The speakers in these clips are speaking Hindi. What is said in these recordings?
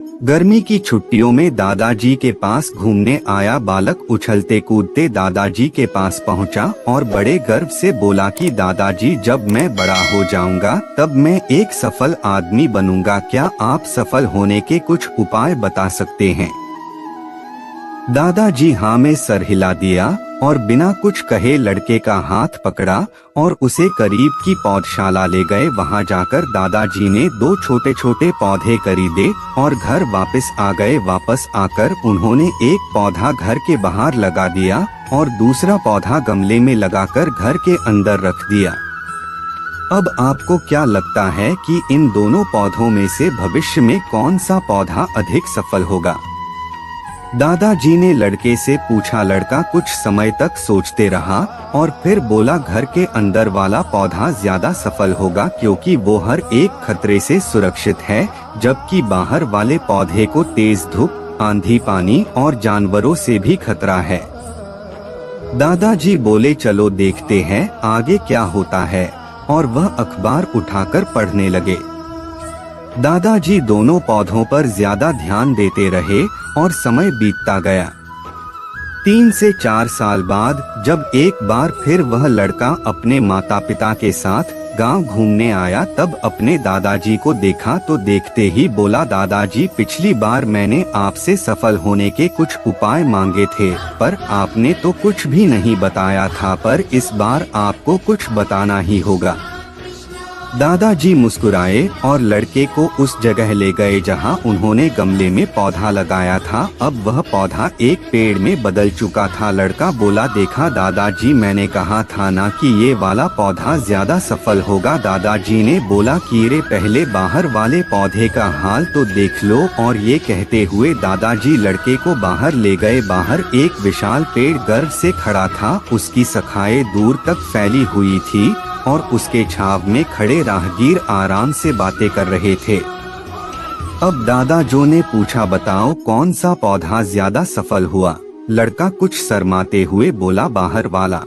गर्मी की छुट्टियों में दादाजी के पास घूमने आया बालक उछलते कूदते दादाजी के पास पहुंचा और बड़े गर्व से बोला कि दादाजी, जब मैं बड़ा हो जाऊंगा तब मैं एक सफल आदमी बनूंगा। क्या आप सफल होने के कुछ उपाय बता सकते हैं? दादाजी हाँ में सर हिला दिया और बिना कुछ कहे लड़के का हाथ पकड़ा और उसे करीब की पौधशाला ले गए। वहां जाकर दादाजी ने 2 छोटे छोटे पौधे खरीदे और घर वापस आ गए। वापस आकर उन्होंने एक पौधा घर के बाहर लगा दिया और दूसरा पौधा गमले में लगाकर घर के अंदर रख दिया। अब आपको क्या लगता है कि इन दोनों पौधों में से भविष्य में कौन सा पौधा अधिक सफल होगा? दादाजी ने लड़के से पूछा। लड़का कुछ समय तक सोचते रहा और फिर बोला, घर के अंदर वाला पौधा ज्यादा सफल होगा क्योंकि वो हर एक खतरे से सुरक्षित है, जबकि बाहर वाले पौधे को तेज धूप, आंधी, पानी और जानवरों से भी खतरा है। दादाजी बोले, चलो देखते हैं आगे क्या होता है, और वह अखबार उठाकर पढ़ने लगे। दादाजी दोनों पौधों पर ज्यादा ध्यान देते रहे और समय बीतता गया। 3 से 4 साल बाद जब एक बार फिर वह लड़का अपने माता पिता के साथ गांव घूमने आया, तब अपने दादाजी को देखा तो देखते ही बोला, दादाजी, पिछली बार मैंने आपसे सफल होने के कुछ उपाय मांगे थे, पर आपने तो कुछ भी नहीं बताया था, पर इस बार आपको कुछ बताना ही होगा। दादाजी मुस्कुराए और लड़के को उस जगह ले गए जहां उन्होंने गमले में पौधा लगाया था। अब वह पौधा एक पेड़ में बदल चुका था। लड़का बोला, देखा दादाजी, मैंने कहा था ना कि ये वाला पौधा ज्यादा सफल होगा। दादाजी ने बोला कि रे, पहले बाहर वाले पौधे का हाल तो देख लो। और ये कहते हुए दादाजी लड़के को बाहर ले गए। बाहर एक विशाल पेड़ गर्व से खड़ा था। उसकी शाखाएं दूर तक फैली हुई थी और उसके छाव में खड़े राहगीर आराम से बातें कर रहे थे। अब दादाजी ने पूछा, बताओ कौन सा पौधा ज्यादा सफल हुआ? लड़का कुछ शर्माते हुए बोला, बाहर वाला।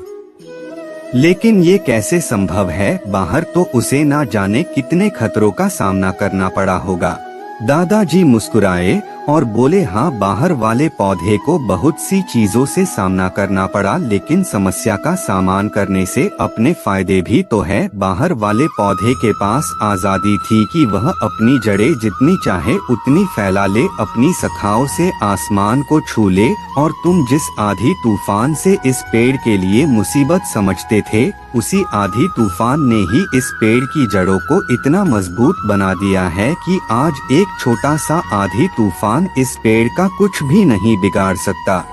लेकिन ये कैसे संभव है? बाहर तो उसे ना जाने कितने खतरों का सामना करना पड़ा होगा। दादाजी मुस्कुराए और बोले, हाँ, बाहर वाले पौधे को बहुत सी चीजों से सामना करना पड़ा, लेकिन समस्या का सामना करने से अपने फायदे भी तो है। बाहर वाले पौधे के पास आजादी थी कि वह अपनी जड़ें जितनी चाहे उतनी फैला ले, अपनी शाखाओं से आसमान को छू ले। और तुम जिस आधी तूफान से इस पेड़ के लिए मुसीबत समझते थे, उसी आधी तूफान ने ही इस पेड़ की जड़ों को इतना मजबूत बना दिया है कि आज एक छोटा सा आधी तूफान इस पेड़ का कुछ भी नहीं बिगाड़ सकता।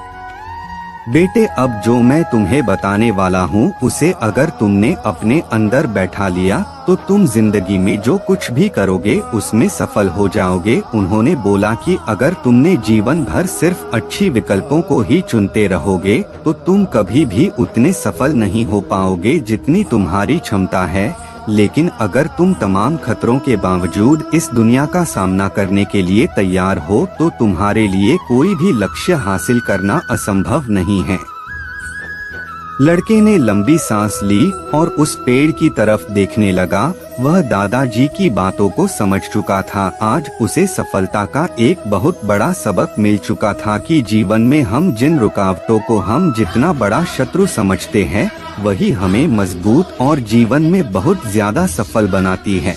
बेटे, अब जो मैं तुम्हें बताने वाला हूँ उसे अगर तुमने अपने अंदर बैठा लिया तो तुम जिंदगी में जो कुछ भी करोगे उसमें सफल हो जाओगे। उन्होंने बोला कि अगर तुमने जीवन भर सिर्फ अच्छी विकल्पों को ही चुनते रहोगे तो तुम कभी भी उतने सफल नहीं हो पाओगे जितनी तुम्हारी क्षमता है। लेकिन अगर तुम तमाम खतरों के बावजूद इस दुनिया का सामना करने के लिए तैयार हो तो तुम्हारे लिए कोई भी लक्ष्य हासिल करना असंभव नहीं है। लड़के ने लंबी सांस ली और उस पेड़ की तरफ देखने लगा। वह दादाजी की बातों को समझ चुका था। आज उसे सफलता का एक बहुत बड़ा सबक मिल चुका था कि जीवन में हम जिन रुकावटों को हम जितना बड़ा शत्रु समझते हैं, वही हमें मजबूत और जीवन में बहुत ज्यादा सफल बनाती है।